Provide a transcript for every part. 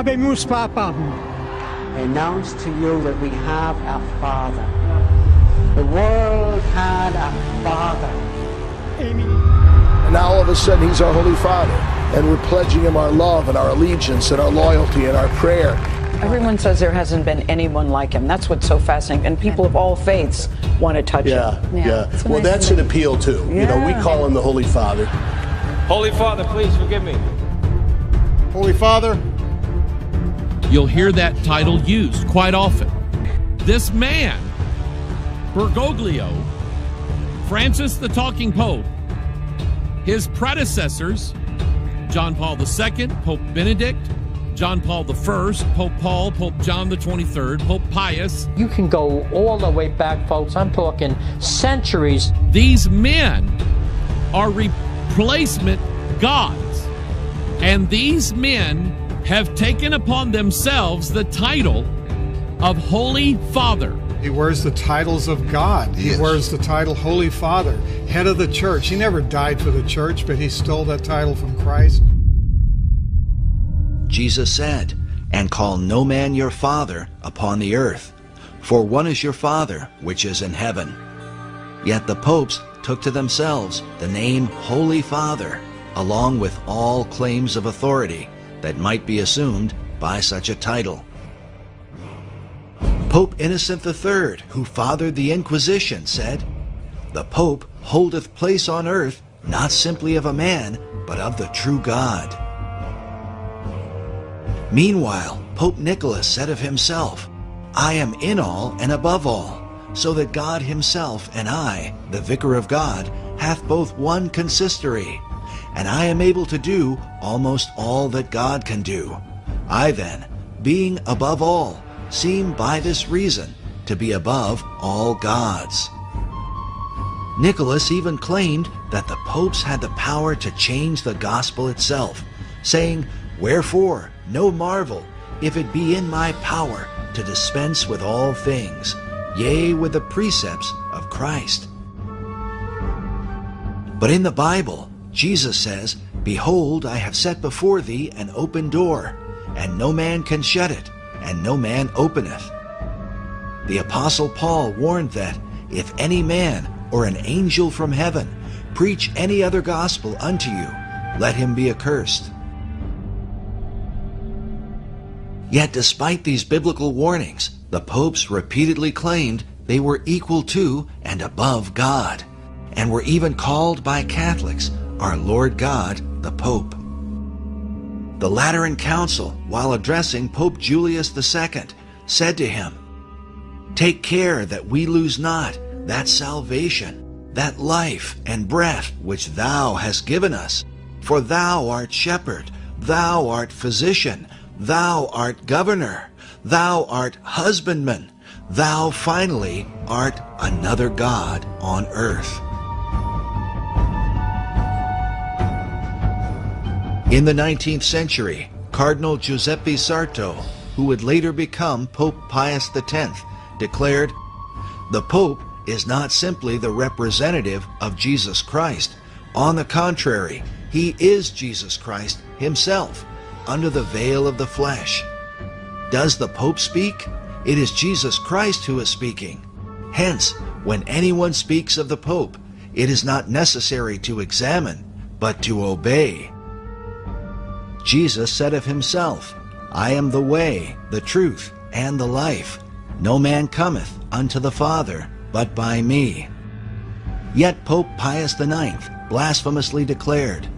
habemus Papam. I announce to you that we have a Father. The world had a Father. Amen. And now all of a sudden he's our Holy Father, and we're pledging him our love and our allegiance and our loyalty and our prayer. Everyone says there hasn't been anyone like him. That's what's so fascinating. And people of all faiths want to touch him. Yeah. Well, that's an appeal too. You know, we call him the Holy Father. Holy Father, please forgive me. Holy Father. You'll hear that title used quite often. This man, Bergoglio, Francis the Talking Pope, his predecessors, John Paul II, Pope Benedict, John Paul I, Pope Paul, Pope John the 23rd, Pope Pius. You can go all the way back, folks. I'm talking centuries. These men are replacement gods. And these men have taken upon themselves the title of Holy Father. He wears the titles of God. He wears the title Holy Father, head of the church. He never died for the church, but he stole that title from Christ. Jesus said, "And call no man your father upon the earth, for one is your Father which is in heaven." Yet the popes took to themselves the name Holy Father, along with all claims of authority that might be assumed by such a title. Pope Innocent III, who fathered the Inquisition, said, "The Pope holdeth place on earth not simply of a man, but of the true God." Meanwhile, Pope Nicholas said of himself, "I am in all and above all, so that God himself and I, the Vicar of God, hath both one consistory, and I am able to do almost all that God can do. I then, being above all, seem by this reason to be above all gods." Nicholas even claimed that the popes had the power to change the gospel itself, saying, "Wherefore, no marvel, if it be in my power to dispense with all things, yea, with the precepts of Christ." But in the Bible, Jesus says, "Behold, I have set before thee an open door, and no man can shut it, and no man openeth." The Apostle Paul warned that, "If any man or an angel from heaven preach any other gospel unto you, let him be accursed." Yet despite these biblical warnings, the popes repeatedly claimed they were equal to and above God, and were even called by Catholics our Lord God, the Pope. The Lateran Council, while addressing Pope Julius II, said to him, "Take care that we lose not that salvation, that life and breath which thou hast given us, for thou art shepherd, thou art physician, thou art governor, thou art husbandman, thou finally art another God on earth." In the 19th century, Cardinal Giuseppe Sarto, who would later become Pope Pius X, declared, "The Pope is not simply the representative of Jesus Christ. On the contrary, he is Jesus Christ himself, under the veil of the flesh. Does the Pope speak? It is Jesus Christ who is speaking. Hence, when anyone speaks of the Pope, it is not necessary to examine, but to obey." Jesus said of himself, "I am the way, the truth, and the life. No man cometh unto the Father but by me." Yet Pope Pius IX blasphemously declared,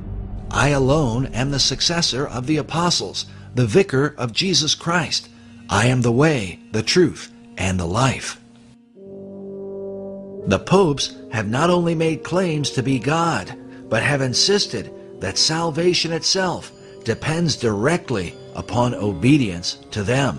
"I alone am the successor of the apostles, the vicar of Jesus Christ. I am the way, the truth, and the life." The popes have not only made claims to be God, but have insisted that salvation itself depends directly upon obedience to them.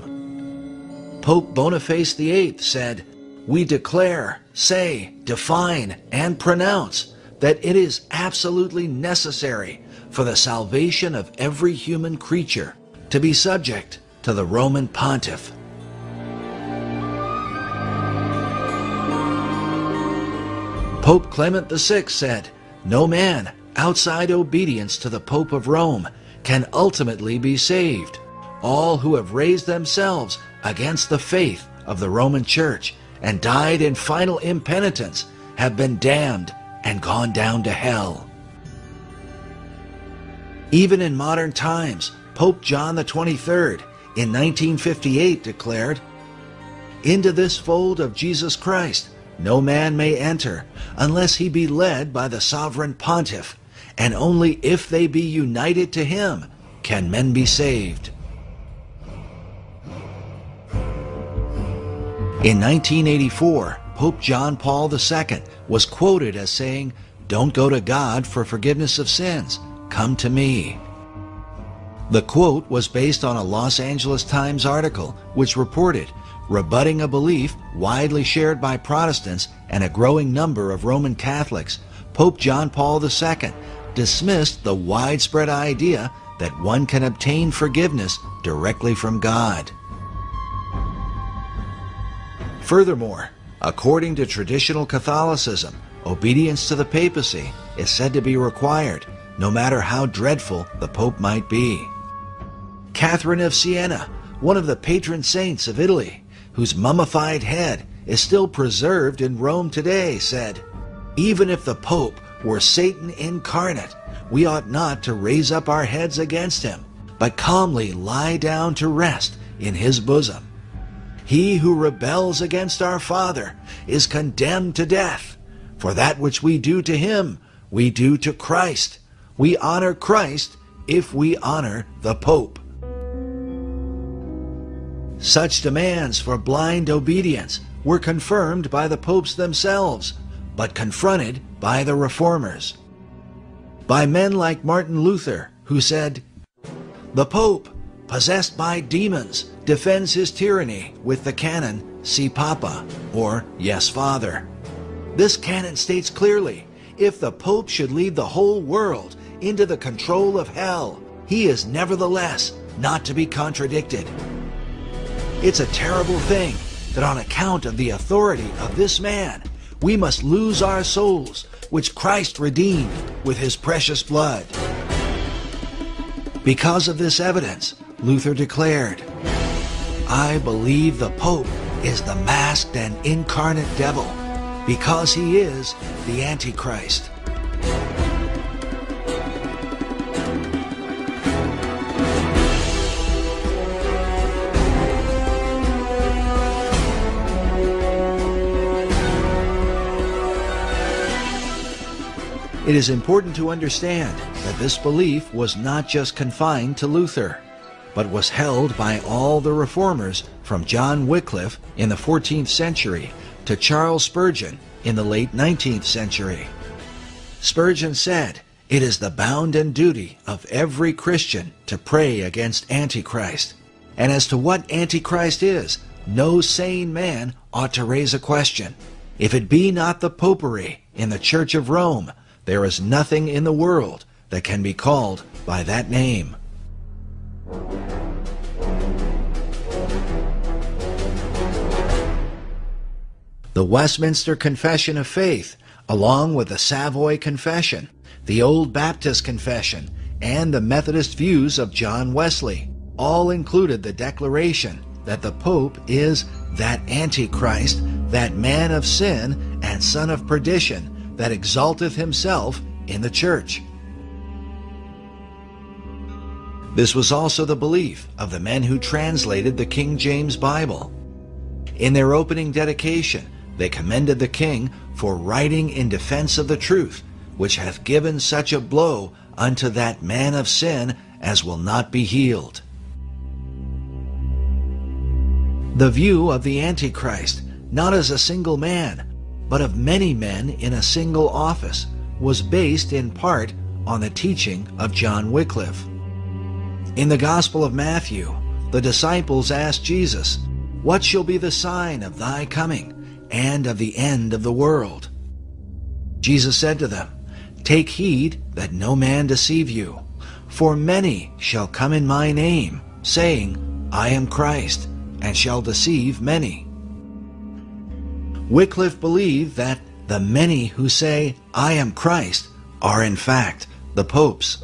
Pope Boniface VIII said, "We declare, say, define, and pronounce that it is absolutely necessary for the salvation of every human creature to be subject to the Roman Pontiff." Pope Clement VI said, "No man outside obedience to the Pope of Rome can ultimately be saved. all who have raised themselves against the faith of the Roman Church and died in final impenitence have been damned and gone down to hell. Even in modern times, Pope John XXIII in 1958 declared, "Into this fold of Jesus Christ no man may enter unless he be led by the sovereign pontiff, and only if they be united to him can men be saved." In 1984, Pope John Paul II was quoted as saying, "Don't go to God for forgiveness of sins, come to me." The quote was based on a Los Angeles Times article which reported, rebutting a belief widely shared by Protestants and a growing number of Roman Catholics, Pope John Paul II dismissed the widespread idea that one can obtain forgiveness directly from God. Furthermore, according to traditional Catholicism, obedience to the papacy is said to be required, no matter how dreadful the Pope might be. Catherine of Siena, one of the patron saints of Italy, whose mummified head is still preserved in Rome today, said, "Even if the Pope were Satan incarnate, we ought not to raise up our heads against him, but calmly lie down to rest in his bosom. He who rebels against our Father is condemned to death. For that which we do to him, we do to Christ. We honor Christ if we honor the Pope." Such demands for blind obedience were confirmed by the popes themselves, but confronted by the reformers. By men like Martin Luther, who said, "The Pope, possessed by demons, defends his tyranny with the canon, Si Papa, or Yes Father. This canon states clearly, if the Pope should lead the whole world into the control of hell, he is nevertheless not to be contradicted. It's a terrible thing that on account of the authority of this man, we must lose our souls, which Christ redeemed with his precious blood." Because of this evidence, Luther declared, "I believe the Pope is the masked and incarnate devil, because he is the Antichrist." It is important to understand that this belief was not just confined to Luther, but was held by all the reformers from John Wycliffe in the 14th century to Charles Spurgeon in the late 19th century. Spurgeon said, "It is the bounden duty of every Christian to pray against Antichrist. And as to what Antichrist is, no sane man ought to raise a question. If it be not the popery in the Church of Rome, there is nothing in the world that can be called by that name." The Westminster Confession of Faith, along with the Savoy Confession, the Old Baptist Confession, and the Methodist views of John Wesley, all included the declaration that the Pope is that Antichrist, that man of sin and son of perdition, that exalteth himself in the church. This was also the belief of the men who translated the King James Bible. In their opening dedication, they commended the king for writing in defense of the truth, which hath given such a blow unto that man of sin as will not be healed. The view of the Antichrist, not as a single man, but of many men in a single office, was based in part on the teaching of John Wycliffe. In the Gospel of Matthew, the disciples asked Jesus, "What shall be the sign of thy coming and of the end of the world?" Jesus said to them, "Take heed that no man deceive you, for many shall come in my name, saying, I am Christ, and shall deceive many." Wycliffe believed that the many who say, "I am Christ," are in fact the popes.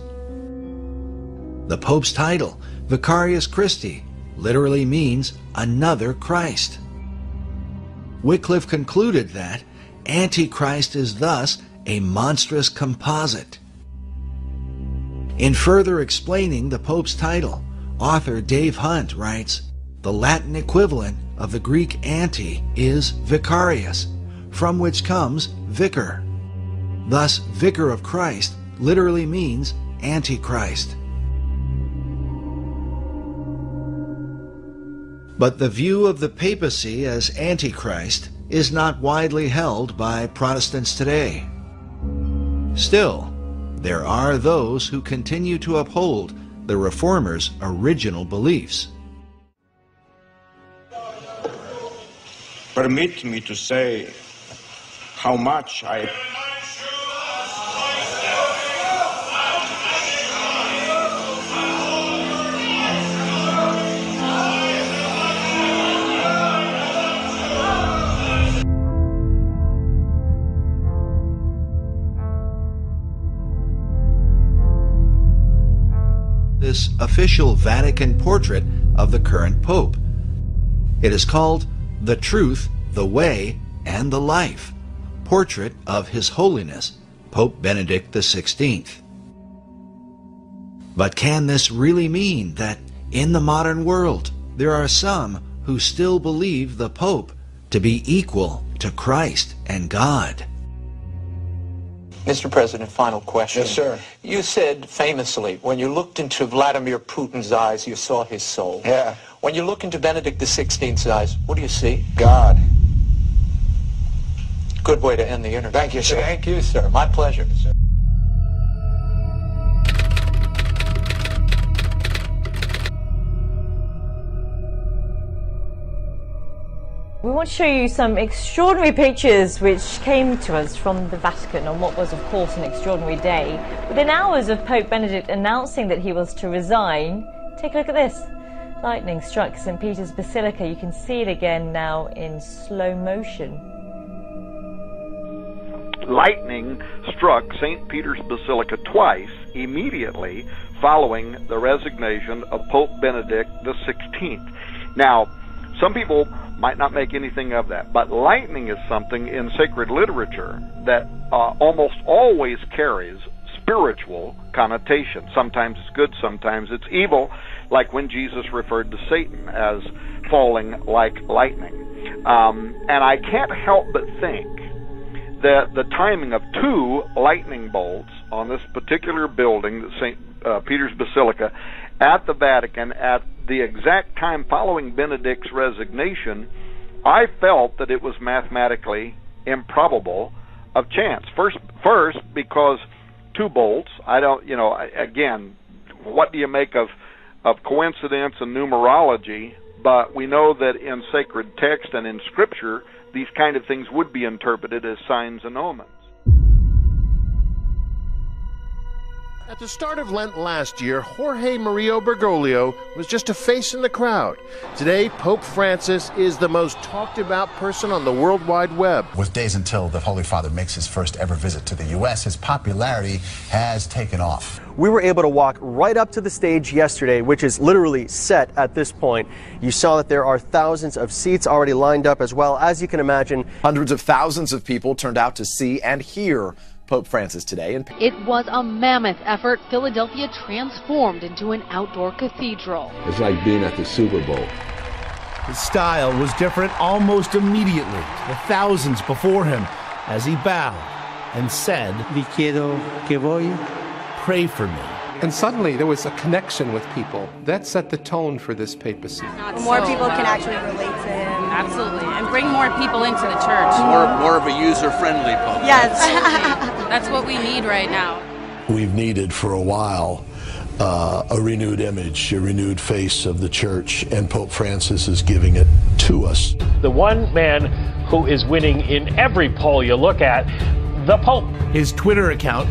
The Pope's title Vicarius Christi literally means another Christ. Wycliffe concluded that Antichrist is thus a monstrous composite. In further explaining the Pope's title, author Dave Hunt writes, the Latin equivalent of the Greek anti is vicarius, from which comes vicar. Thus, Vicar of Christ literally means Antichrist. But the view of the papacy as Antichrist is not widely held by Protestants today. Still, there are those who continue to uphold the Reformers' original beliefs. Permit me to say how much I this official Vatican portrait of the current Pope. It is called The Truth, the Way, and the Life, Portrait of His Holiness, Pope Benedict XVI. But can this really mean that in the modern world there are some who still believe the Pope to be equal to Christ and God? Mr. President, final question. Yes, sir. You said famously, when you looked into Vladimir Putin's eyes, you saw his soul. Yeah. When you look into Benedict XVI's eyes, what do you see? God. Good way to end the interview. Thank you, sir. Thank you, sir. My pleasure. We want to show you some extraordinary pictures which came to us from the Vatican on what was, of course, an extraordinary day. Within hours of Pope Benedict announcing that he was to resign, take a look at this. Lightning struck St. Peter's Basilica. You can see it again now in slow motion. Lightning struck St. Peter's Basilica twice immediately following the resignation of Pope Benedict XVI. Now, some people might not make anything of that, but lightning is something in sacred literature that almost always carries spiritual connotation. Sometimes it's good, sometimes it's evil, like when Jesus referred to Satan as falling like lightning. And I can't help but think that the timing of two lightning bolts on this particular building, the St. Peter's Basilica, at the Vatican, at the exact time following Benedict's resignation, I felt that it was mathematically improbable of chance. First, because two bolts, I don't, again, what do you make of coincidence and numerology? But we know that in sacred text and in Scripture, these kind of things would be interpreted as signs and omens. At the start of Lent last year, Jorge Mario Bergoglio was just a face in the crowd. Today, Pope Francis is the most talked about person on the World Wide Web. With days until the Holy Father makes his first ever visit to the U.S., his popularity has taken off. We were able to walk right up to the stage yesterday, which is literally set at this point. You saw that there are thousands of seats already lined up as well. As you can imagine, hundreds of thousands of people turned out to see and hear Pope Francis today. It was a mammoth effort. Philadelphia transformed into an outdoor cathedral. It's like being at the Super Bowl. His style was different almost immediately. The thousands before him as he bowed and said, "Pray for me." And suddenly there was a connection with people. That set the tone for this papacy. More people can actually relate to him. Absolutely. And bring more people into the church. More of a user-friendly pope. Yes. That's what we need right now. We've needed for a while a renewed image, a renewed face of the church, and Pope Francis is giving it to us. The one man who is winning in every poll you look at, the Pope. His Twitter account,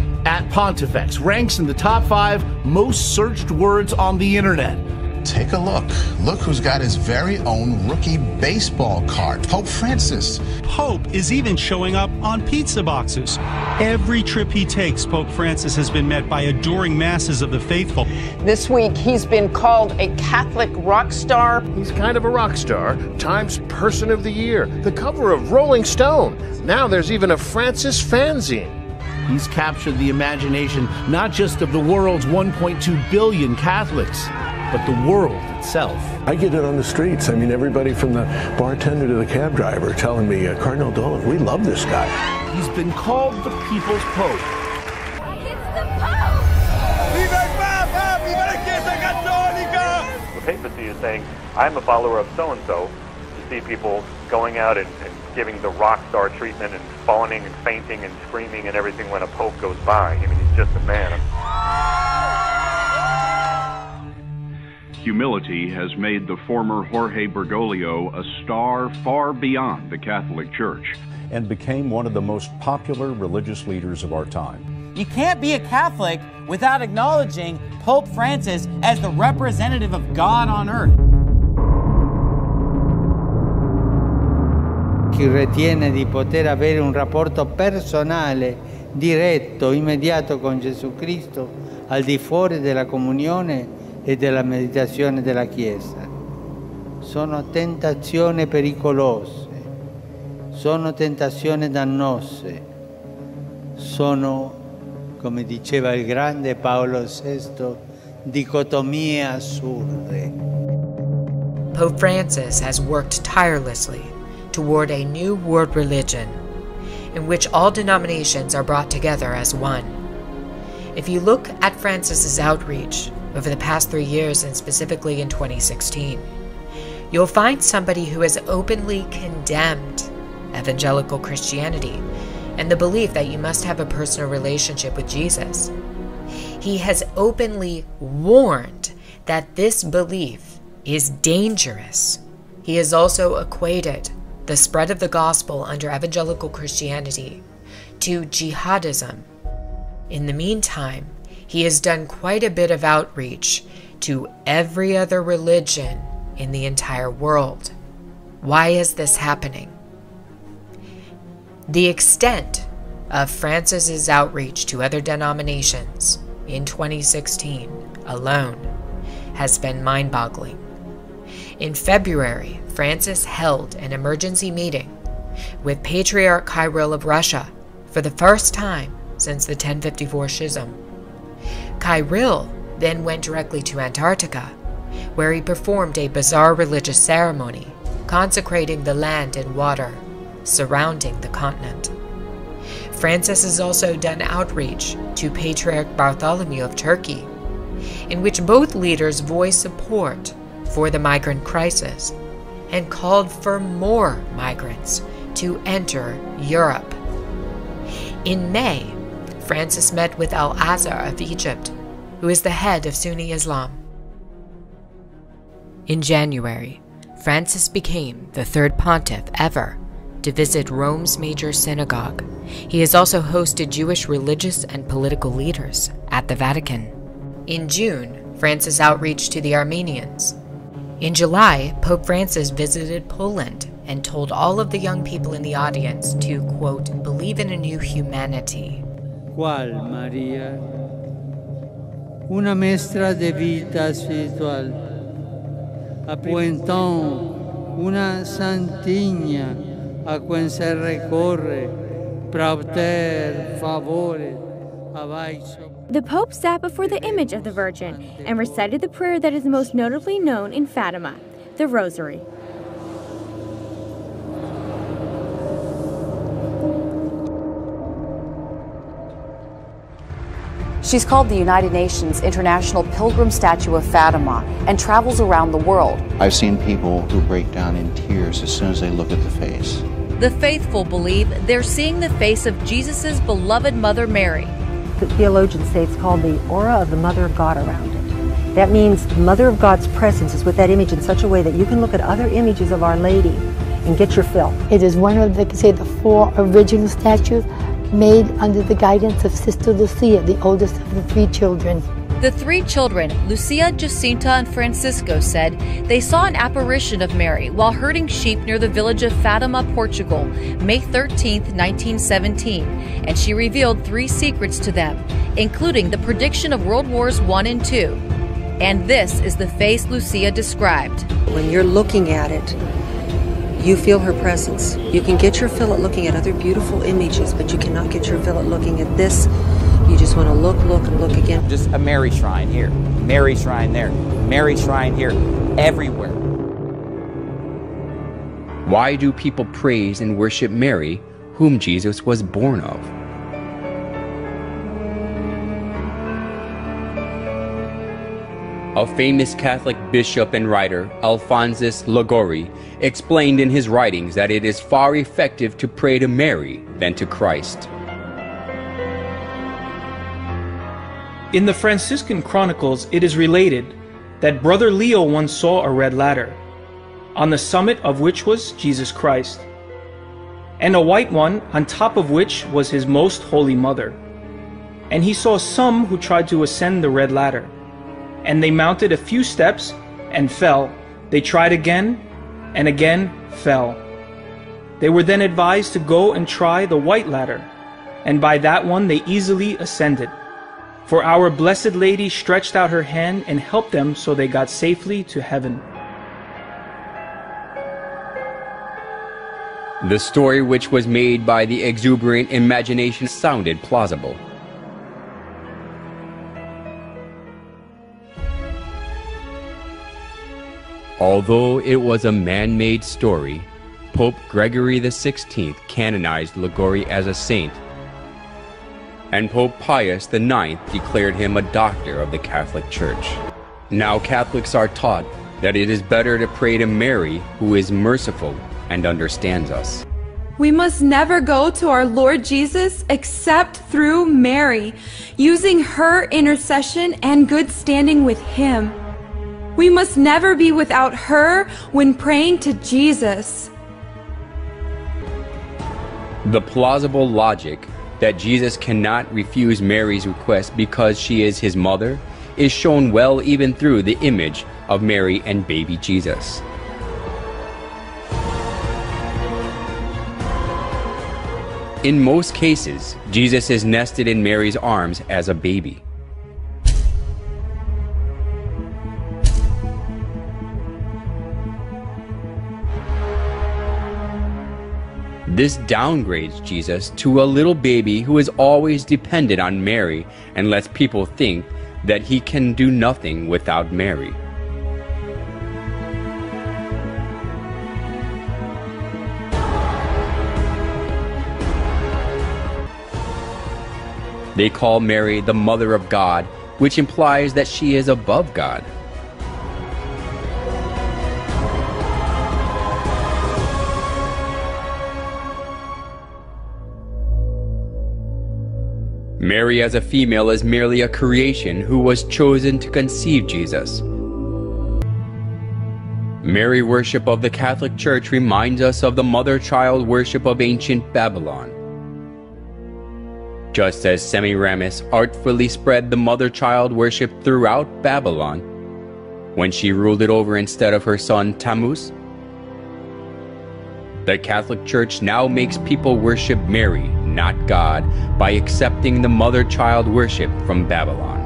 @Pontifex, ranks in the top 5 most searched words on the internet. Take a look. Look who's got his very own rookie baseball card, Pope Francis. Pope is even showing up on pizza boxes. Every trip he takes, Pope Francis has been met by adoring masses of the faithful. This week, he's been called a Catholic rock star. He's kind of a rock star, Times Person of the Year, the cover of Rolling Stone. Now there's even a Francis fanzine. He's captured the imagination not just of the world's 1.2 billion Catholics, but the world itself. I get it on the streets. I mean, everybody from the bartender to the cab driver telling me, Cardinal Dolan, we love this guy. He's been called the People's Pope. The papacy is saying, I'm a follower of so-and-so. You see people going out and giving the rock star treatment and fawning and fainting and screaming and everything when a pope goes by. I mean, he's just a man. Humility has made the former Jorge Bergoglio a star far beyond the Catholic Church. And became one of the most popular religious leaders of our time. You can't be a Catholic without acknowledging Pope Francis as the representative of God on earth. Chi ritiene di poter avere un rapporto personale, diretto, immediato con Gesù Cristo, al di fuori della comunione e della meditazione della Chiesa. Sono tentazioni pericolose, sono tentazioni dannose, sono, come diceva il grande Paolo VI, dicotomie assurde. Pope Francis has worked tirelessly toward a new world religion in which all denominations are brought together as one. If you look at Francis's outreach over the past 3 years, and specifically in 2016, you'll find somebody who has openly condemned evangelical Christianity and the belief that you must have a personal relationship with Jesus. He has openly warned that this belief is dangerous. He has also equated the spread of the gospel under evangelical Christianity to jihadism. In the meantime, he has done quite a bit of outreach to every other religion in the entire world. Why is this happening? The extent of Francis's outreach to other denominations in 2016 alone has been mind-boggling. In February, Francis held an emergency meeting with Patriarch Kirill of Russia for the first time since the 1054 Schism. Kirill then went directly to Antarctica, where he performed a bizarre religious ceremony consecrating the land and water surrounding the continent. Francis has also done outreach to Patriarch Bartholomew of Turkey, in which both leaders voiced support for the migrant crisis and called for more migrants to enter Europe. In May, Francis met with Al-Azhar of Egypt, who is the head of Sunni Islam. In January, Francis became the third pontiff ever to visit Rome's major synagogue. He has also hosted Jewish religious and political leaders at the Vatican. In June, Francis outreached to the Armenians. In July, Pope Francis visited Poland and told all of the young people in the audience to, quote, believe in a new humanity. ¿Cuál, María? Una maestra de vida espiritual. O então, una santinha a quem se recorre para obter favores abaixo. The Pope sat before the image of the Virgin and recited the prayer that is most notably known in Fatima, the Rosary. She's called the United Nations International Pilgrim Statue of Fatima and travels around the world. I've seen people who break down in tears as soon as they look at the face. The faithful believe they're seeing the face of Jesus' beloved Mother Mary. The theologians say it's called the aura of the Mother of God around it. That means the Mother of God's presence is with that image in such a way that you can look at other images of Our Lady and get your fill. It is one of the 4 original statues made under the guidance of Sister Lucia, the oldest of the 3 children. The three children, Lucia, Jacinta, and Francisco, said they saw an apparition of Mary while herding sheep near the village of Fatima, Portugal, May 13, 1917, and she revealed 3 secrets to them, including the prediction of World Wars I and II. And this is the face Lucia described. When you're looking at it, you feel her presence. You can get your fill at looking at other beautiful images, but you cannot get your fill at looking at this. You just want to look, and look again. Just a Mary shrine here, Mary shrine there, Mary shrine here, everywhere. Why do people praise and worship Mary, whom Jesus was born of? A famous Catholic bishop and writer, Alphonsus Liguori, explained in his writings that it is far effective to pray to Mary than to Christ. In the Franciscan Chronicles, it is related that Brother Leo once saw a red ladder, on the summit of which was Jesus Christ, and a white one on top of which was his most holy mother. And he saw some who tried to ascend the red ladder, and they mounted a few steps and fell. They tried again and again fell. They were then advised to go and try the white ladder, and by that one they easily ascended. For our Blessed Lady stretched out her hand and helped them, so they got safely to heaven. The story, which was made by the exuberant imagination, sounded plausible. Although it was a man-made story, Pope Gregory XVI canonized Liguori as a saint, and Pope Pius IX declared him a doctor of the Catholic Church. Now Catholics are taught that it is better to pray to Mary, who is merciful and understands us. We must never go to our Lord Jesus except through Mary, using her intercession and good standing with Him. We must never be without her when praying to Jesus. The plausible logic that Jesus cannot refuse Mary's request because she is his mother is shown well even through the image of Mary and baby Jesus. In most cases, Jesus is nested in Mary's arms as a baby. This downgrades Jesus to a little baby who is always dependent on Mary and lets people think that he can do nothing without Mary. They call Mary the Mother of God, which implies that she is above God. Mary as a female is merely a creation who was chosen to conceive Jesus. Mary worship of the Catholic Church reminds us of the mother-child worship of ancient Babylon. Just as Semiramis artfully spread the mother-child worship throughout Babylon when she ruled it over instead of her son Tammuz, the Catholic Church now makes people worship Mary, not God, by accepting the mother-child worship from Babylon.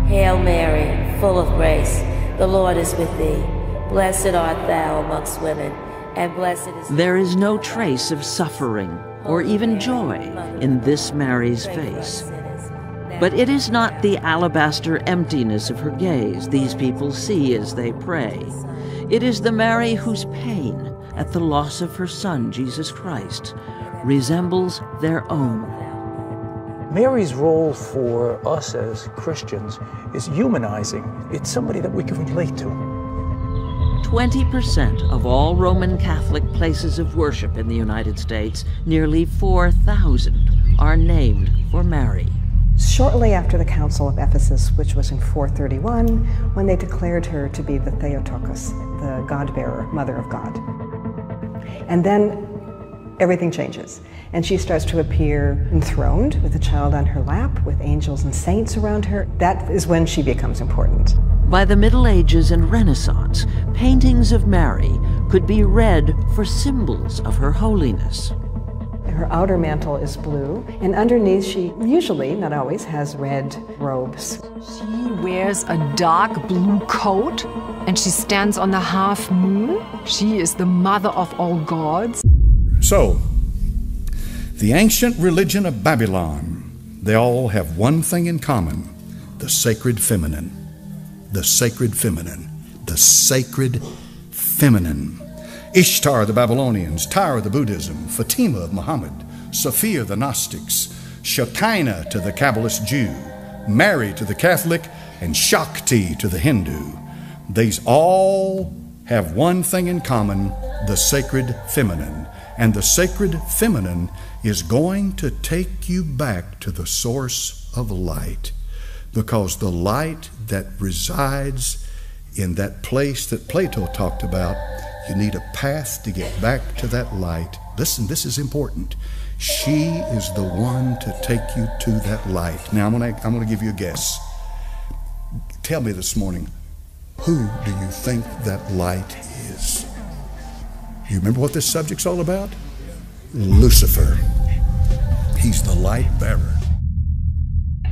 Hail Mary, full of grace, the Lord is with thee. Blessed art thou amongst women, and blessed is... There is no trace of suffering or even joy in this Mary's face. But it is not the alabaster emptiness of her gaze these people see as they pray. It is the Mary whose pain at the loss of her son, Jesus Christ, resembles their own. Mary's role for us as Christians is humanizing. It's somebody that we can relate to. 20% of all Roman Catholic places of worship in the United States, nearly 4,000, are named for Mary. Shortly after the Council of Ephesus, which was in 431, when they declared her to be the Theotokos, the God-bearer, Mother of God. And then everything changes. And she starts to appear enthroned with a child on her lap, with angels and saints around her. That is when she becomes important. By the Middle Ages and Renaissance, paintings of Mary could be read for symbols of her holiness. Her outer mantle is blue, and underneath she usually, not always, has red robes. She wears a dark blue coat, and she stands on the half moon. She is the mother of all gods. So, the ancient religion of Babylon, they all have one thing in common: the sacred feminine. The sacred feminine. The sacred feminine. Ishtar the Babylonians, Tyre the Buddhism, Fatima of Muhammad, Sophia the Gnostics, Shekinah to the Kabbalist Jew, Mary to the Catholic, and Shakti to the Hindu. These all have one thing in common: the sacred feminine. And the sacred feminine is going to take you back to the source of light, because the light that resides in that place that Plato talked about, you need a path to get back to that light. Listen, this is important. She is the one to take you to that light. Now, I'm gonna give you a guess. Tell me this morning, who do you think that light is? You remember what this subject's all about? Lucifer. He's the light bearer.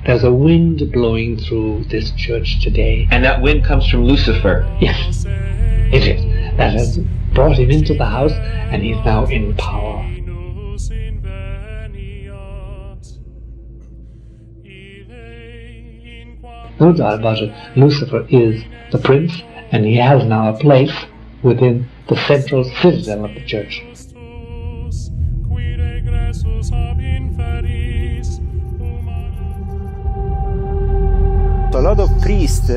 There's a wind blowing through this church today. And that wind comes from Lucifer. Yes, it is. That has brought him into the house, and he's now in power. No doubt about it, Lucifer is the prince, and he has now a place within the central citadel of the church. A lot of priests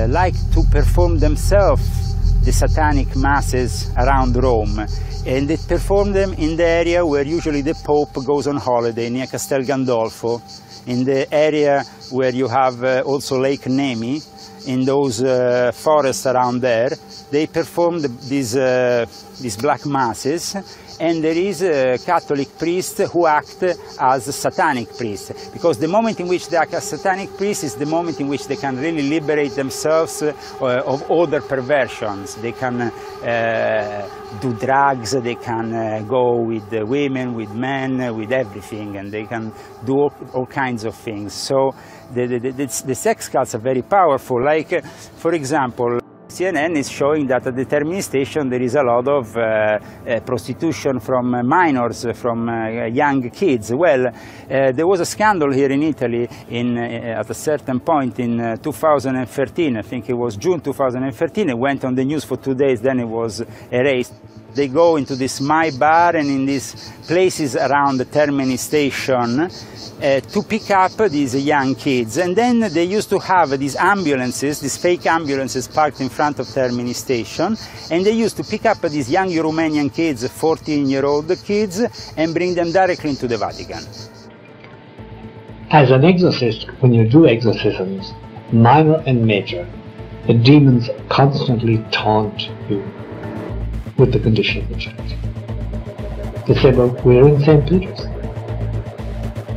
like to perform themselves the satanic masses around Rome, and they perform them in the area where usually the Pope goes on holiday, near Castel Gandolfo, in the area where you have also Lake Nemi, in those forests around there. They perform these black masses, and there is a Catholic priest who act as a satanic priest, because the moment in which they act as satanic priest is the moment in which they can really liberate themselves of other perversions. They can do drugs, they can go with women, with men, with everything, and they can do all kinds of things. So the sex cults are very powerful. Like, for example, CNN is showing that at the terminal station there is a lot of prostitution from minors, from young kids. Well, there was a scandal here in Italy at a certain point in 2013, I think it was June 2013, it went on the news for 2 days, then it was erased. They go into this My Bar and in these places around the Termini station to pick up these young kids. And then they used to have these ambulances, these fake ambulances parked in front of Termini station, and they used to pick up these young Romanian kids, 14-year-old kids, and bring them directly into the Vatican. As an exorcist, when you do exorcisms, minor and major, the demons constantly taunt you with the condition of the church. They say, well, we're in St. Peter's.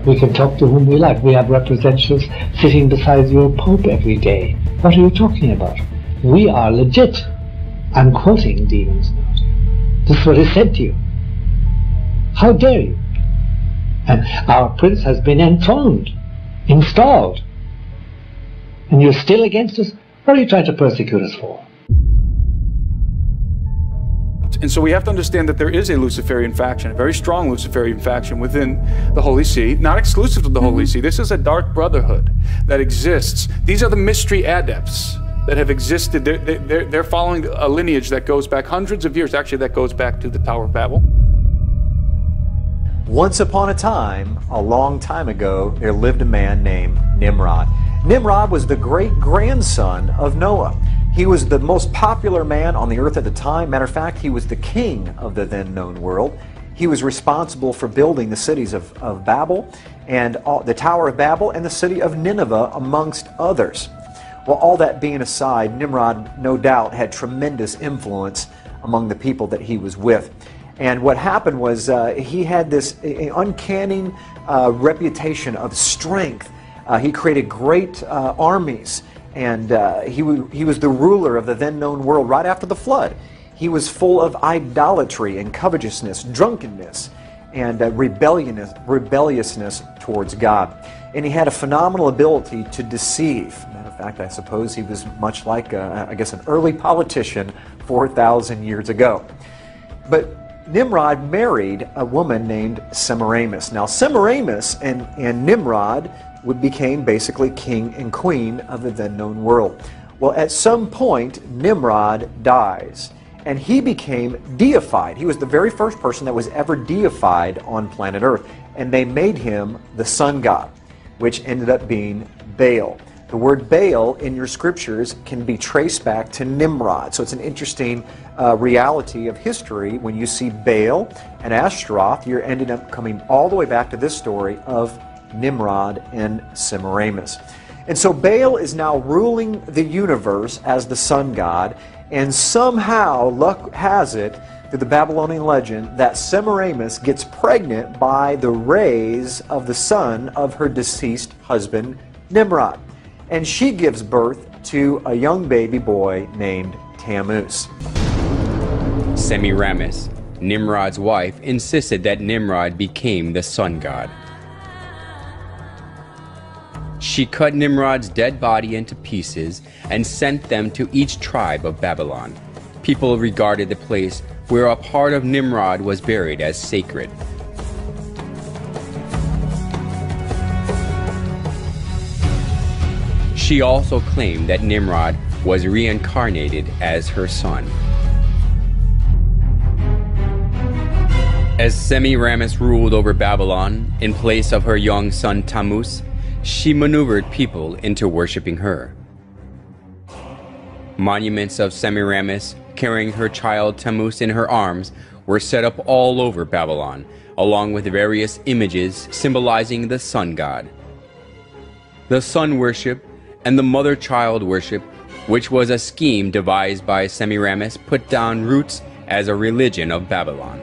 We can talk to whom we like. We have representatives sitting beside your Pope every day. What are you talking about? We are legit. I'm quoting demons now. This is what is said to you. How dare you? And our prince has been enthroned, installed. And you're still against us? What are you trying to persecute us for? And so we have to understand that there is a Luciferian faction, a very strong Luciferian faction within the Holy See, not exclusive to the Holy See. This is a dark brotherhood that exists. These are the mystery adepts that have existed. They're following a lineage that goes back hundreds of years. Actually, that goes back to the Tower of Babel. Once upon a time, a long time ago, there lived a man named Nimrod. Nimrod was the great-grandson of Noah. He was the most popular man on the earth at the time. Matter of fact, he was the king of the then known world. He was responsible for building the cities of Babel and the Tower of Babel and the city of Nineveh, amongst others. Well, all that being aside, Nimrod no doubt had tremendous influence among the people that he was with. And what happened was he had this uncanny reputation of strength. He created great armies, and he was the ruler of the then known world right after the flood. He was full of idolatry and covetousness, drunkenness, and rebelliousness towards God. And he had a phenomenal ability to deceive. Matter of fact, I suppose he was much like, I guess, an early politician 4,000 years ago. But Nimrod married a woman named Semiramis. Now, Semiramis and Nimrod became basically king and queen of the then known world. Well, at some point, Nimrod dies, and he became deified. He was the very first person that was ever deified on planet Earth, and they made him the sun god, which ended up being Baal. The word Baal in your scriptures can be traced back to Nimrod. So it's an interesting reality of history. When you see Baal and Ashtaroth, you're ending up coming all the way back to this story of Nimrod and Semiramis. And so Baal is now ruling the universe as the sun god, and somehow luck has it through the Babylonian legend that Semiramis gets pregnant by the rays of the sun of her deceased husband Nimrod, and she gives birth to a young baby boy named Tammuz. Semiramis, Nimrod's wife, insisted that Nimrod became the sun god. She cut Nimrod's dead body into pieces and sent them to each tribe of Babylon. People regarded the place where a part of Nimrod was buried as sacred. She also claimed that Nimrod was reincarnated as her son. As Semiramis ruled over Babylon in place of her young son Tammuz, she maneuvered people into worshiping her. Monuments of Semiramis carrying her child Tammuz in her arms were set up all over Babylon, along with various images symbolizing the sun god. The sun worship and the mother-child worship, which was a scheme devised by Semiramis, put down roots as a religion of Babylon.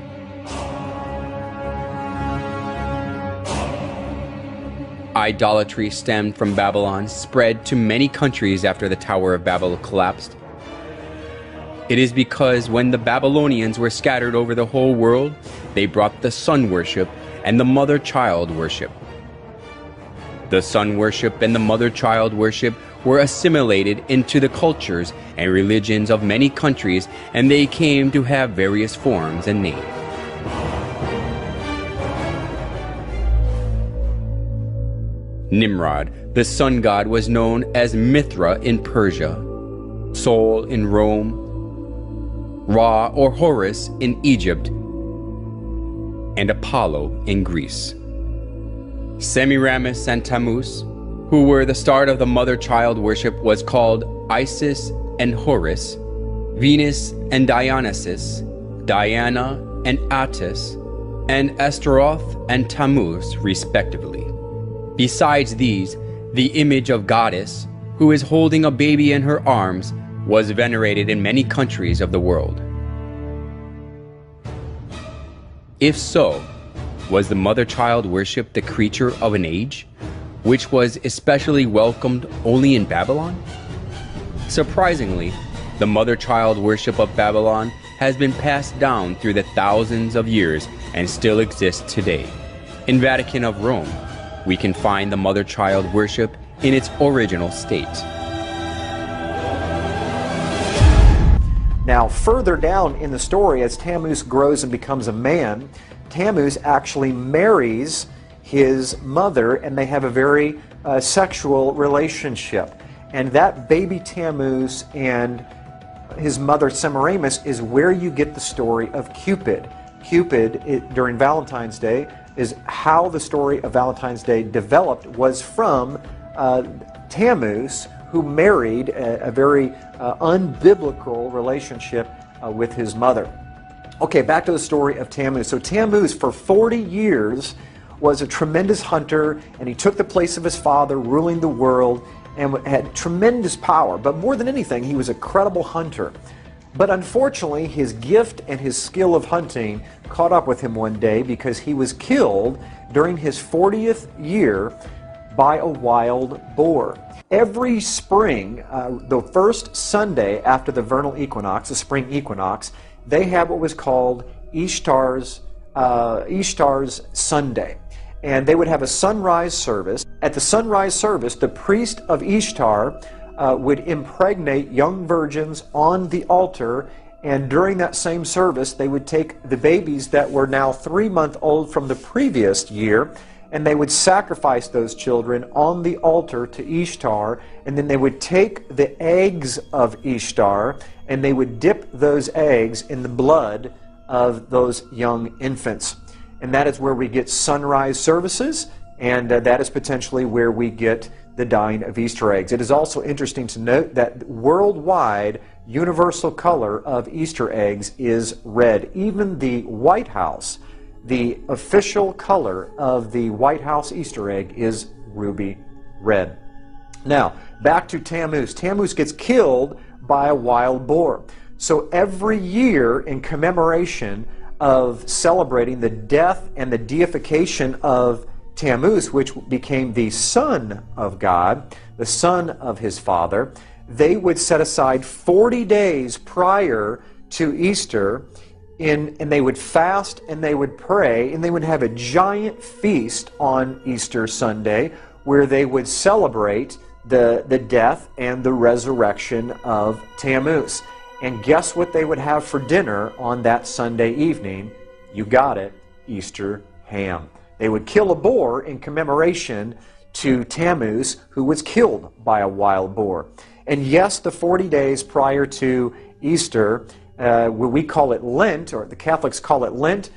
Idolatry stemmed from Babylon, spread to many countries after the Tower of Babel collapsed. It is because when the Babylonians were scattered over the whole world, they brought the sun worship and the mother-child worship. The sun worship and the mother-child worship were assimilated into the cultures and religions of many countries, and they came to have various forms and names. Nimrod, the sun god, was known as Mithra in Persia, Sol in Rome, Ra or Horus in Egypt, and Apollo in Greece. Semiramis and Tammuz, who were the start of the mother-child worship, was called Isis and Horus, Venus and Dionysus, Diana and Attis, and Astaroth and Tammuz, respectively. Besides these, the image of goddess, who is holding a baby in her arms, was venerated in many countries of the world. If so, was the mother-child worship the creature of an age, which was especially welcomed only in Babylon? Surprisingly, the mother-child worship of Babylon has been passed down through the thousands of years and still exists today. In Vatican of Rome, we can find the mother-child worship in its original state. Now, further down in the story, as Tammuz grows and becomes a man, Tammuz actually marries his mother, and they have a very sexual relationship. And that baby Tammuz and his mother Semiramis is where you get the story of Cupid. Cupid, during Valentine's Day, is how the story of Valentine's Day developed, was from Tammuz, who married a very unbiblical relationship with his mother. Okay, back to the story of Tammuz. So Tammuz, for 40 years, was a tremendous hunter, and he took the place of his father, ruling the world, and had tremendous power. But more than anything, he was a credible hunter. But unfortunately, his gift and his skill of hunting caught up with him one day because he was killed during his 40th year by a wild boar. Every spring, the first Sunday after the vernal equinox, the spring equinox, they have what was called Ishtar's Sunday. And they would have a sunrise service. At the sunrise service, the priest of Ishtar would impregnate young virgins on the altar, and during that same service they would take the babies that were now 3-month-old from the previous year, and they would sacrifice those children on the altar to Ishtar, and then they would take the eggs of Ishtar and they would dip those eggs in the blood of those young infants. And that is where we get sunrise services, and that is potentially where we get the dyeing of Easter eggs. It is also interesting to note that worldwide universal color of Easter eggs is red. Even the White House, the official color of the White House Easter egg is ruby red. Now, back to Tammuz. Tammuz gets killed by a wild boar. So every year, in commemoration of celebrating the death and the deification of Tammuz, which became the son of God, the son of his father, they would set aside 40 days prior to Easter, and they would fast and they would pray, and they would have a giant feast on Easter Sunday where they would celebrate the death and the resurrection of Tammuz. And guess what they would have for dinner on that Sunday evening? You got it, Easter ham. They would kill a boar in commemoration to Tammuz, who was killed by a wild boar. And yes, the 40 days prior to Easter, where we call it Lent, or the Catholics call it Lent,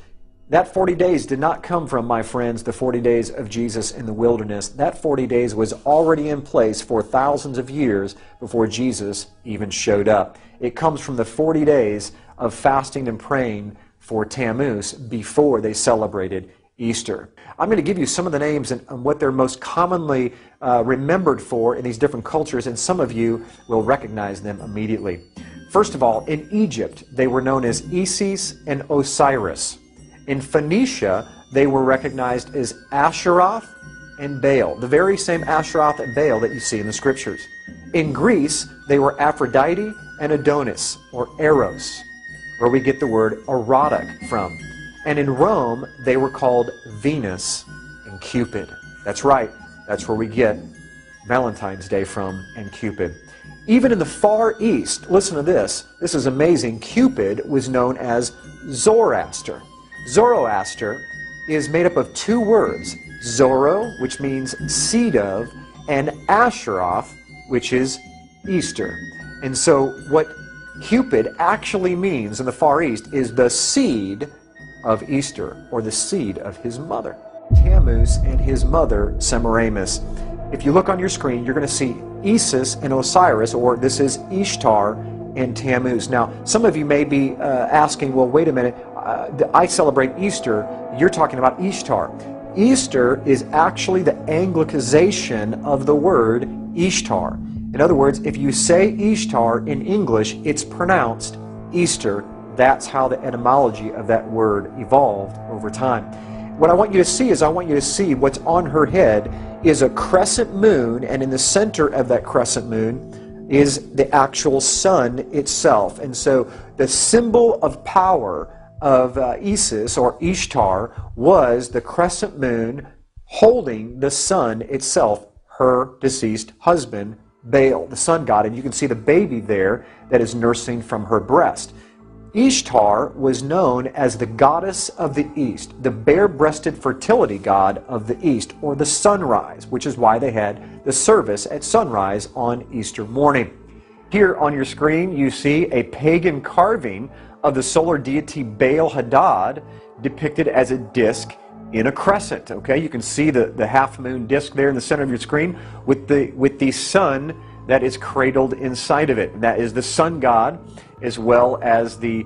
that 40 days did not come from, my friends, the 40 days of Jesus in the wilderness. That 40 days was already in place for thousands of years before Jesus even showed up. It comes from the 40 days of fasting and praying for Tammuz before they celebrated Easter. I'm going to give you some of the names and what they're most commonly remembered for in these different cultures, and some of you will recognize them immediately. First of all, in Egypt, they were known as Isis and Osiris. In Phoenicia, they were recognized as Asheroth and Baal, the very same Asheroth and Baal that you see in the scriptures. In Greece, they were Aphrodite and Adonis, or Eros, where we get the word erotic from. And in Rome, they were called Venus and Cupid. That's right, that's where we get Valentine's Day from, and Cupid. Even in the Far East, listen to this, this is amazing, Cupid was known as Zoroaster. Zoroaster is made up of two words, Zoro, which means seed of, and Asheroth, which is Easter. And so what Cupid actually means in the Far East is the seed of Easter, or the seed of his mother, Tammuz, and his mother, Semiramis. If you look on your screen, you're going to see Isis and Osiris, or this is Ishtar and Tammuz. Now, some of you may be asking, well, wait a minute, I celebrate Easter, you're talking about Ishtar. Easter is actually the Anglicization of the word Ishtar. In other words, if you say Ishtar in English, it's pronounced Easter. That's how the etymology of that word evolved over time. What I want you to see is, I want you to see what's on her head is a crescent moon, and in the center of that crescent moon is the actual sun itself. And so the symbol of power of Isis, or Ishtar, was the crescent moon holding the sun itself, her deceased husband, Baal, the sun god. And you can see the baby there that is nursing from her breast. Ishtar was known as the goddess of the East, the bare-breasted fertility god of the East, or the sunrise, which is why they had the service at sunrise on Easter morning. Here on your screen you see a pagan carving of the solar deity Baal Hadad depicted as a disc in a crescent. Okay, you can see the half-moon disc there in the center of your screen with the sun that is cradled inside of it. That is the sun god, as well as the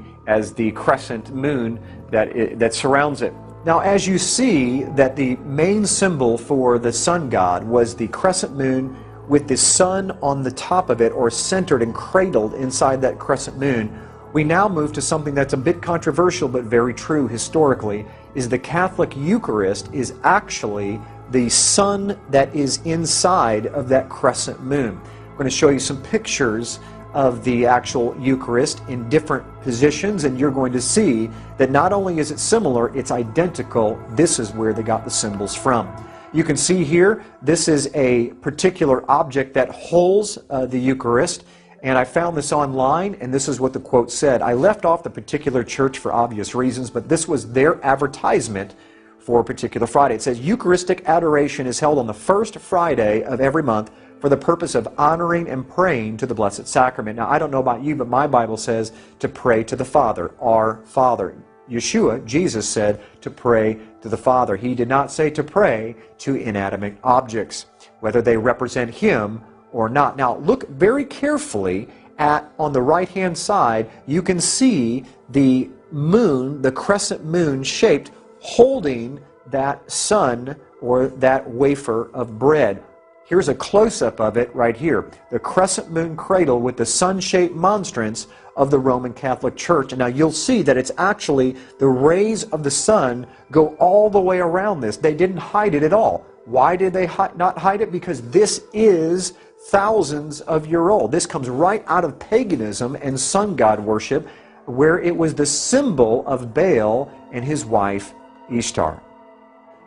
crescent moon that surrounds it. Now, as you see that the main symbol for the sun god was the crescent moon with the sun on the top of it, or centered and cradled inside that crescent moon, We now move to something that's a bit controversial but very true historically, is the Catholic Eucharist is actually the sun that is inside of that crescent moon. I'm going to show you some pictures of the actual Eucharist in different positions, and you're going to see that not only is it similar, it's identical. This is where they got the symbols from. You can see here, this is a particular object that holds the Eucharist, and I found this online, and this is what the quote said. I left off the particular church for obvious reasons, but this was their advertisement for a particular Friday. It says, Eucharistic adoration is held on the first Friday of every month for the purpose of honoring and praying to the Blessed Sacrament. Now, I don't know about you, but my Bible says to pray to the Father, our Father. Yeshua, Jesus, said to pray to the Father. He did not say to pray to inanimate objects, whether they represent Him or not. Now, look very carefully at, on the right-hand side, you can see the moon, the crescent moon shaped, holding that sun or that wafer of bread. Here's a close-up of it right here. The crescent moon cradle with the sun-shaped monstrance of the Roman Catholic Church. And now you'll see that it's actually the rays of the sun go all the way around this. They didn't hide it at all. Why did they not hide it? Because this is thousands of years old. This comes right out of paganism and sun god worship, where it was the symbol of Baal and his wife Ishtar.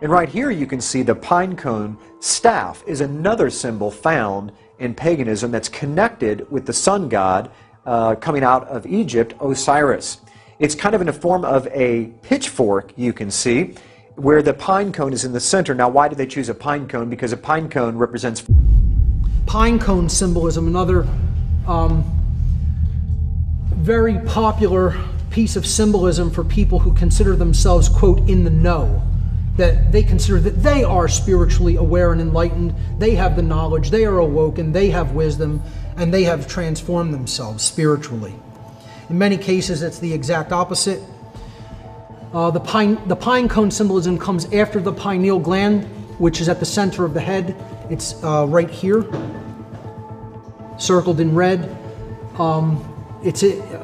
And right here you can see the pine cone staff is another symbol found in paganism that's connected with the sun god coming out of Egypt, Osiris. It's kind of in the form of a pitchfork, you can see, where the pine cone is in the center. Now, why did they choose a pine cone? Because a pine cone represents... Pine cone symbolism, another very popular piece of symbolism for people who consider themselves, quote, in the know. That they consider that they are spiritually aware and enlightened, they have the knowledge, they are awoken, they have wisdom, and they have transformed themselves spiritually. In many cases, it's the exact opposite. The pine cone symbolism comes after the pineal gland, which is at the center of the head. It's right here, circled in red. It's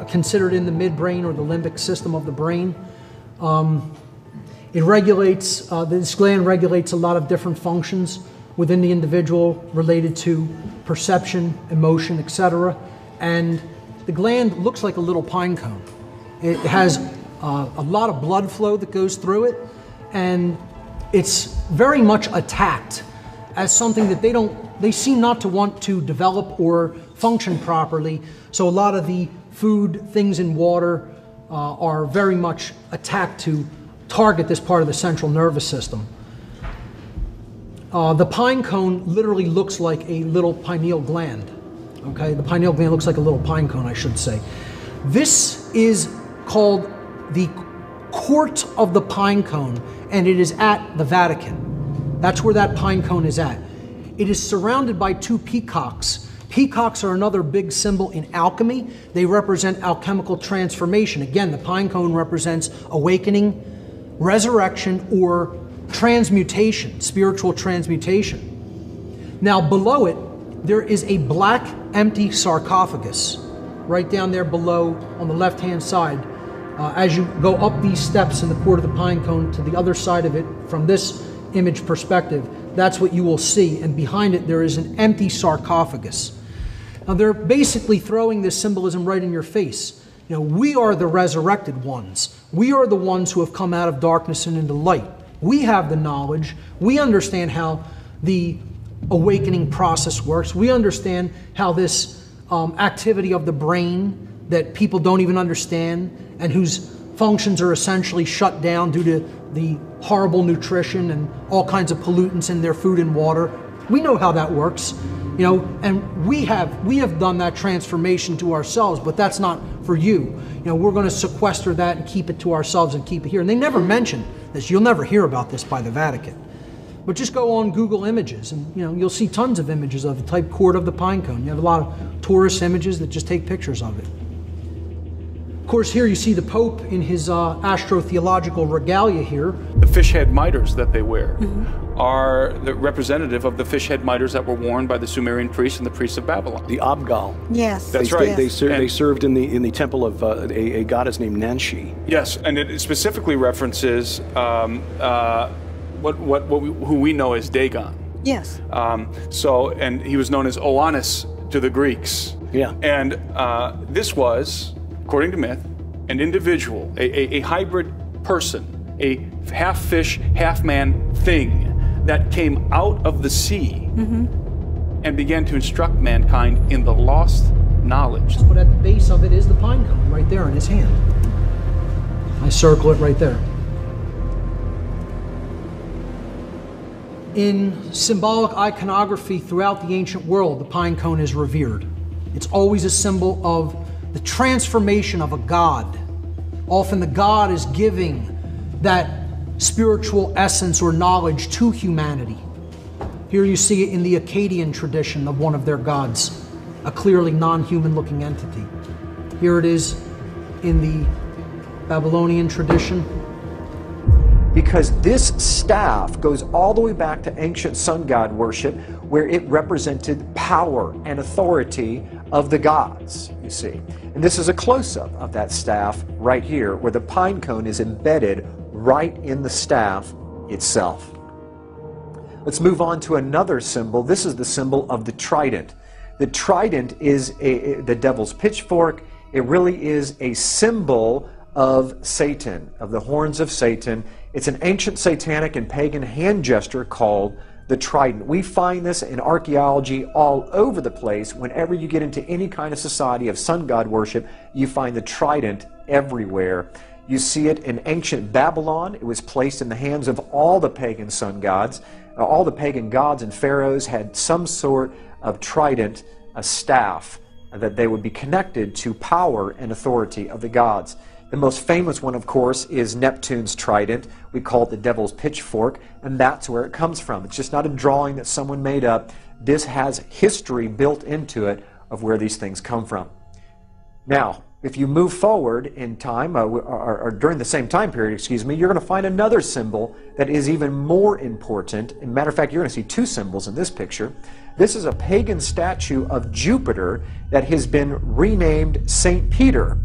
considered in the midbrain or the limbic system of the brain. It regulates, this gland regulates a lot of different functions within the individual related to perception, emotion, etc. And the gland looks like a little pine cone. It has a lot of blood flow that goes through it, and it's very much attacked as something that they seem not to want to develop or function properly. So a lot of the food, things in water are very much attacked to target this part of the central nervous system. The pine cone literally looks like a little pineal gland. Okay, the pineal gland looks like a little pine cone, I should say. This is called the Court of the Pine Cone, and it is at the Vatican. That's where that pine cone is at. It is surrounded by two peacocks. Peacocks are another big symbol in alchemy. They represent alchemical transformation. Again, the pine cone represents awakening, resurrection, or transmutation, spiritual transmutation. Now below it, there is a black empty sarcophagus right down there below on the left-hand side. As you go up these steps in the Court of the Pine Cone to the other side of it, from this image perspective, that's what you will see. And behind it, there is an empty sarcophagus. Now they're basically throwing this symbolism right in your face. You know, we are the resurrected ones. We are the ones who have come out of darkness and into light. We have the knowledge. We understand how the awakening process works. We understand how this activity of the brain that people don't even understand and whose functions are essentially shut down due to the horrible nutrition and all kinds of pollutants in their food and water. We know how that works, you know, and we have done that transformation to ourselves, but that's not for you. You know, we're going to sequester that and keep it to ourselves and keep it here. And they never mention this. You'll never hear about this by the Vatican. But just go on Google Images and, you know, you'll see tons of images of the type Court of the Pine Cone. You have a lot of tourist images that just take pictures of it. course, here you see the Pope in his astrotheological regalia here. The fish head miters that they wear are the representative of the fish head miters that were worn by the Sumerian priests and the priests of Babylon. The Abgal. Yes. That's right. They served in the temple of a goddess named Nanshi. Yes, and it specifically references who we know as Dagon. Yes. And he was known as Oannes to the Greeks. Yeah. And this was, according to myth, an individual, a hybrid person, a half fish, half man thing that came out of the sea and began to instruct mankind in the lost knowledge. But at the base of it is the pine cone right there in his hand. I circle it right there. In symbolic iconography throughout the ancient world, the pine cone is revered. It's always a symbol of the transformation of a god. Often the god is giving that spiritual essence or knowledge to humanity. Here you see it in the Akkadian tradition of one of their gods, a clearly non-human looking entity. Here it is in the Babylonian tradition. Because this staff goes all the way back to ancient sun god worship, where it represented power and authority of the gods, you see. And this is a close-up of that staff right here, where the pine cone is embedded right in the staff itself. Let's move on to another symbol. This is the symbol of the trident. The trident is the devil's pitchfork. It really is a symbol of Satan, of the horns of Satan. It's an ancient satanic and pagan hand gesture called the trident. We find this in archaeology all over the place. Whenever you get into any kind of society of sun god worship, you find the trident everywhere. You see it in ancient Babylon. It was placed in the hands of all the pagan sun gods. All the pagan gods and pharaohs had some sort of trident, a staff, that they would be connected to power and authority of the gods. The most famous one, of course, is Neptune's trident. We call it the devil's pitchfork, and that's where it comes from. It's just not a drawing that someone made up. This has history built into it of where these things come from. Now, if you move forward in time, or during the same time period, excuse me, you're going to find another symbol that is even more important. As a matter of fact, you're going to see two symbols in this picture. This is a pagan statue of Jupiter that has been renamed St. Peter.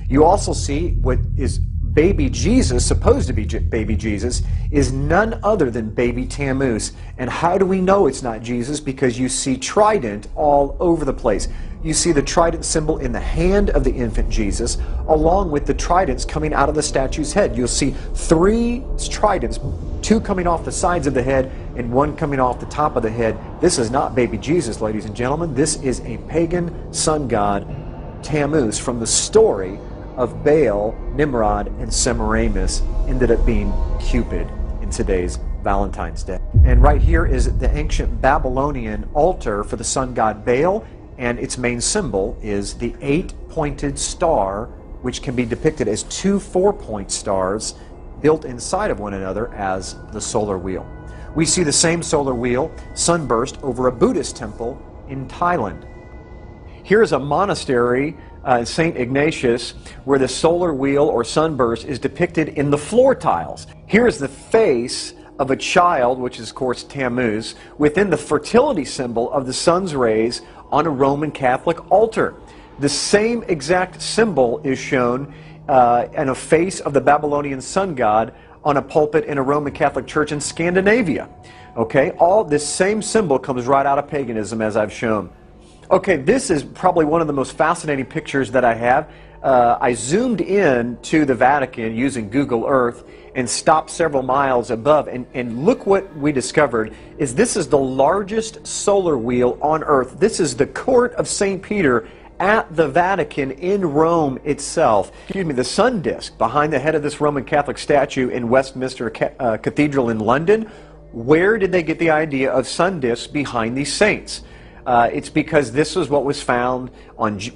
You also see what is baby Jesus, supposed to be baby Jesus, is none other than baby Tammuz. And how do we know it's not Jesus? Because you see trident all over the place. You see the trident symbol in the hand of the infant Jesus, along with the tridents coming out of the statue's head. You'll see three tridents, two coming off the sides of the head and one coming off the top of the head. This is not baby Jesus, ladies and gentlemen. This is a pagan sun god, Tammuz, from the story of Baal, Nimrod, and Semiramis, ended up being Cupid in today's Valentine's Day. And right here is the ancient Babylonian altar for the sun god Baal, and its main symbol is the 8-pointed star, which can be depicted as two 4-point stars built inside of one another as the solar wheel. We see the same solar wheel sunburst over a Buddhist temple in Thailand. Here's a monastery, St. Ignatius, where the solar wheel or sunburst is depicted in the floor tiles. Here's the face of a child, which is of course Tammuz, within the fertility symbol of the sun's rays on a Roman Catholic altar. The same exact symbol is shown in a face of the Babylonian sun god on a pulpit in a Roman Catholic church in Scandinavia. Okay, all this same symbol comes right out of paganism, as I've shown. Okay, this is probably one of the most fascinating pictures that I have. I zoomed in to the Vatican using Google Earth and stopped several miles above, and look what we discovered is this is the largest solar wheel on Earth. This is the court of St. Peter at the Vatican in Rome itself. Excuse me, the sun disk behind the head of this Roman Catholic statue in Westminster Cathedral in London. Where did they get the idea of sun disks behind these saints? It's because this was what was found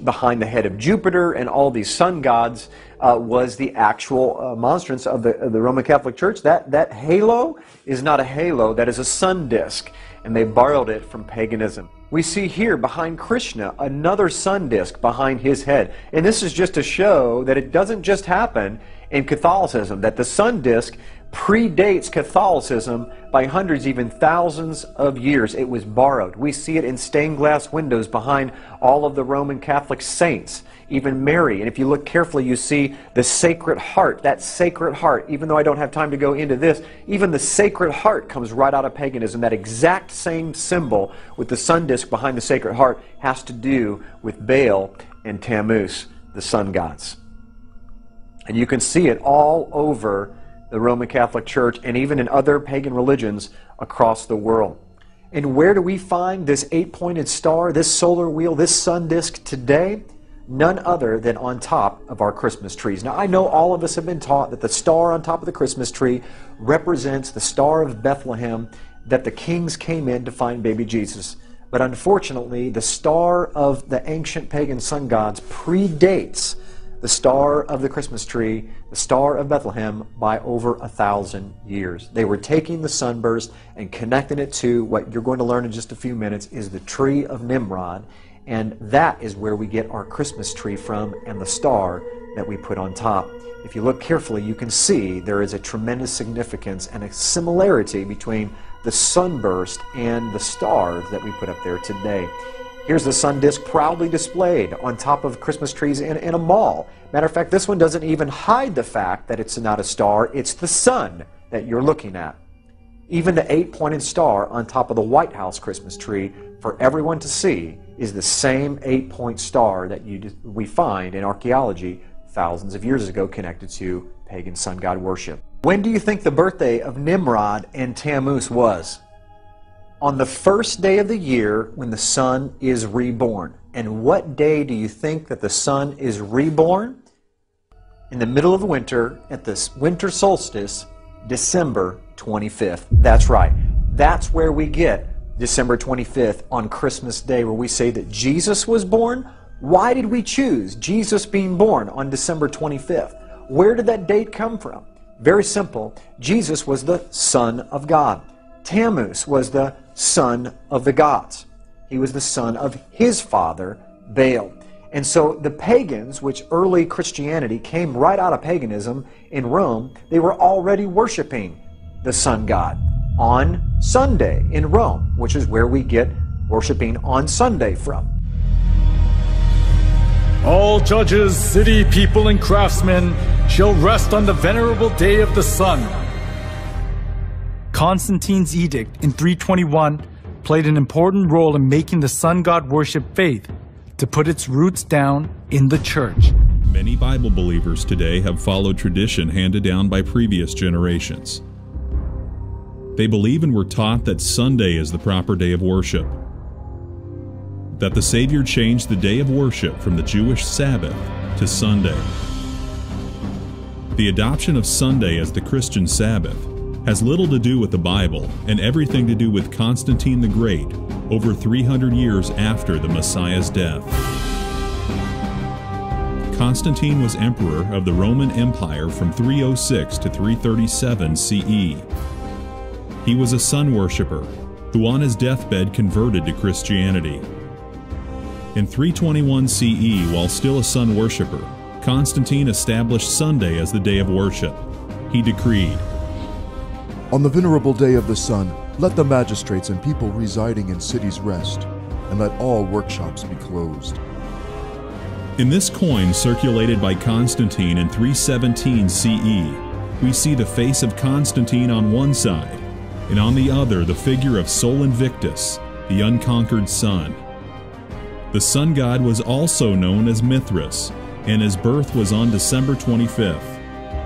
behind the head of Jupiter and all these sun gods was the actual monstrance of the Roman Catholic Church. That halo is not a halo, that is a sun disk, and they borrowed it from paganism. We see here behind Krishna another sun disk behind his head. And this is just to show that it doesn't just happen in Catholicism, that the sun disk predates Catholicism by hundreds, even thousands of years. It was borrowed. We see it in stained glass windows behind all of the Roman Catholic saints, even Mary. And if you look carefully, you see the Sacred Heart. That Sacred Heart, even though I don't have time to go into this, even the Sacred Heart comes right out of paganism. That exact same symbol with the sun disk behind the Sacred Heart has to do with Baal and Tammuz, the sun gods. And you can see it all over the Roman Catholic Church and even in other pagan religions across the world. And where do we find this 8-pointed star, this solar wheel, this sun disk today? None other than on top of our Christmas trees. Now, I know all of us have been taught that the star on top of the Christmas tree represents the Star of Bethlehem, that the kings came in to find baby Jesus. But unfortunately, the star of the ancient pagan sun gods predates the star of the Christmas tree, the Star of Bethlehem, by over 1,000 years. They were taking the sunburst and connecting it to what you're going to learn in just a few minutes is the tree of Nimrod, and that is where we get our Christmas tree from and the star that we put on top. If you look carefully, you can see there is a tremendous significance and a similarity between the sunburst and the stars that we put up there today. Here's the sun disk proudly displayed on top of Christmas trees in a mall. Matter of fact, this one doesn't even hide the fact that it's not a star, it's the sun that you're looking at. Even the 8-pointed star on top of the White House Christmas tree, for everyone to see, is the same 8-point star that we find in archaeology thousands of years ago connected to pagan sun god worship. When do you think the birthday of Nimrod and Tammuz was? On the first day of the year when the sun is reborn. And what day do you think that the sun is reborn? In the middle of winter, at the winter solstice, December 25th. That's right. That's where we get December 25th on Christmas Day, where we say that Jesus was born. Why did we choose Jesus being born on December 25th? Where did that date come from? Very simple. Jesus was the Son of God. Tammuz was the son of the gods. He was the son of his father, Baal. And so the pagans, which early Christianity came right out of paganism in Rome, they were already worshiping the sun god on Sunday in Rome, which is where we get worshiping on Sunday from. All judges, city people, and craftsmen shall rest on the venerable day of the sun. Constantine's edict in 321 played an important role in making the sun god worship faith to put its roots down in the church. Many Bible believers today have followed tradition handed down by previous generations. They believe and were taught that Sunday is the proper day of worship, that the Savior changed the day of worship from the Jewish Sabbath to Sunday. The adoption of Sunday as the Christian Sabbath has little to do with the Bible and everything to do with Constantine the Great over 300 years after the Messiah's death. Constantine was emperor of the Roman Empire from 306 to 337 CE. He was a sun worshipper who on his deathbed converted to Christianity. In 321 CE, while still a sun worshipper, Constantine established Sunday as the day of worship. He decreed, "On the venerable day of the sun, let the magistrates and people residing in cities rest, and let all workshops be closed." In this coin circulated by Constantine in 317 CE, we see the face of Constantine on one side, and on the other the figure of Sol Invictus, the unconquered sun. The sun god was also known as Mithras, and his birth was on December 25th.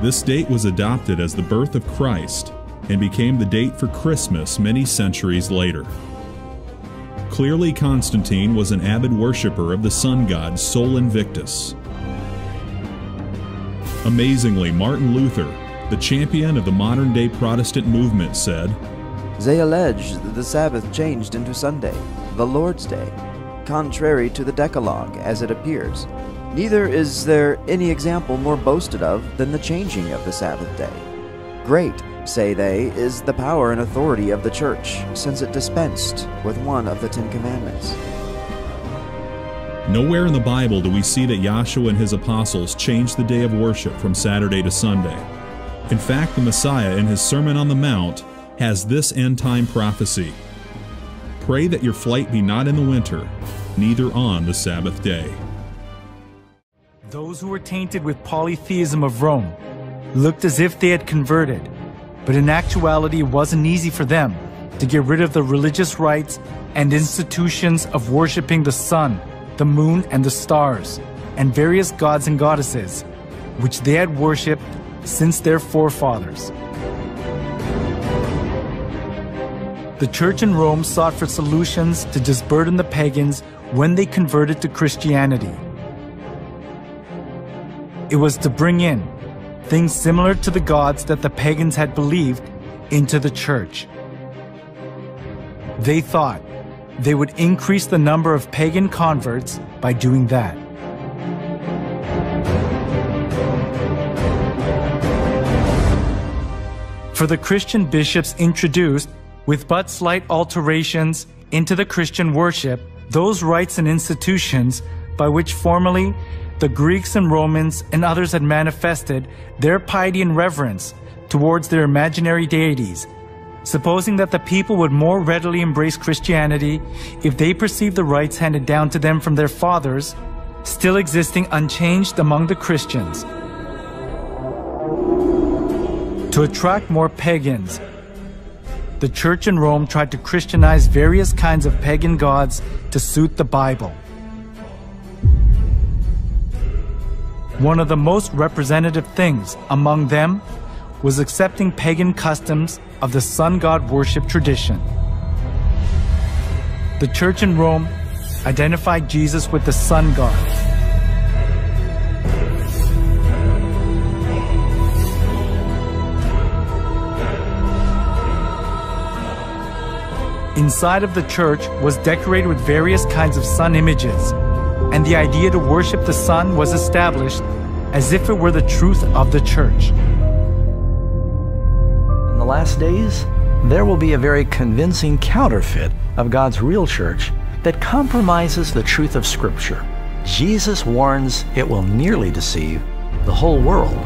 This date was adopted as the birth of Christ and became the date for Christmas many centuries later. Clearly, Constantine was an avid worshipper of the sun god Sol Invictus. Amazingly, Martin Luther, the champion of the modern-day Protestant movement, said, "They allege that the Sabbath changed into Sunday, the Lord's Day, contrary to the Decalogue as it appears. Neither is there any example more boasted of than the changing of the Sabbath day. Great say they, is the power and authority of the Church, since it dispensed with one of the 10 Commandments. Nowhere in the Bible do we see that Yahshua and his apostles changed the day of worship from Saturday to Sunday. In fact, the Messiah in his Sermon on the Mount has this end-time prophecy: "Pray that your flight be not in the winter, neither on the Sabbath day." Those who were tainted with polytheism of Rome looked as if they had converted, but in actuality it wasn't easy for them to get rid of the religious rites and institutions of worshiping the sun, the moon, and the stars, and various gods and goddesses, which they had worshipped since their forefathers. The Church in Rome sought for solutions to disburden the pagans when they converted to Christianity. It was to bring in things similar to the gods that the pagans had believed into the Church. They thought they would increase the number of pagan converts by doing that. For the Christian bishops introduced, with but slight alterations into the Christian worship, those rites and institutions by which formerly the Greeks and Romans and others had manifested their piety and reverence towards their imaginary deities, supposing that the people would more readily embrace Christianity if they perceived the rites handed down to them from their fathers still existing unchanged among the Christians. To attract more pagans, the Church in Rome tried to Christianize various kinds of pagan gods to suit the Bible. One of the most representative things among them was accepting pagan customs of the sun god worship tradition. The Church in Rome identified Jesus with the sun god. Inside of the church was decorated with various kinds of sun images, and the idea to worship the sun was established as if it were the truth of the church. In the last days, there will be a very convincing counterfeit of God's real church that compromises the truth of Scripture. Jesus warns it will nearly deceive the whole world.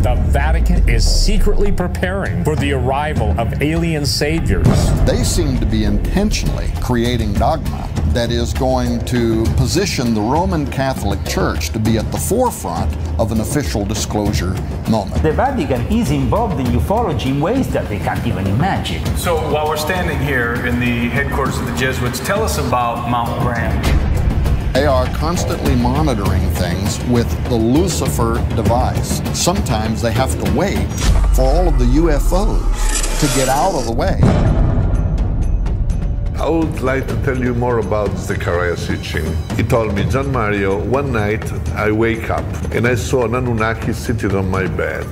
The Vatican is secretly preparing for the arrival of alien saviors. They seem to be intentionally creating dogma that is going to position the Roman Catholic Church to be at the forefront of an official disclosure moment. The Vatican is involved in ufology in ways that they can't even imagine. So while we're standing here in the headquarters of the Jesuits, tell us about Mount Graham. They are constantly monitoring things with the Lucifer device. Sometimes they have to wait for all of the UFOs to get out of the way. I would like to tell you more about Zechariah Sitchin. He told me, John Mario, one night I wake up and I saw an Anunnaki sitting on my bed.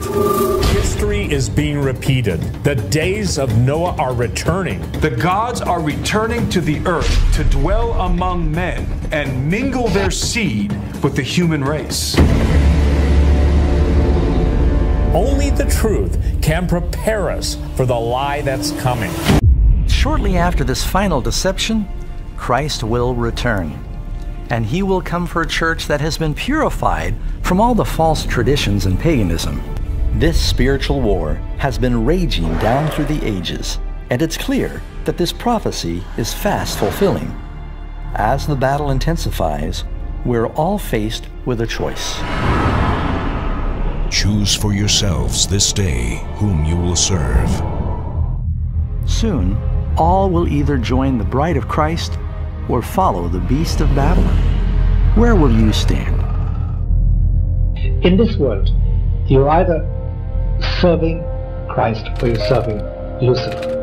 History is being repeated. The days of Noah are returning. The gods are returning to the earth to dwell among men and mingle their seed with the human race. Only the truth can prepare us for the lie that's coming. Shortly after this final deception, Christ will return, and he will come for a church that has been purified from all the false traditions and paganism. This spiritual war has been raging down through the ages, and it's clear that this prophecy is fast fulfilling. As the battle intensifies, we're all faced with a choice. Choose for yourselves this day whom you will serve. Soon, all will either join the bride of Christ or follow the beast of Babylon. Where will you stand? In this world, you're either serving Christ or you're serving Lucifer.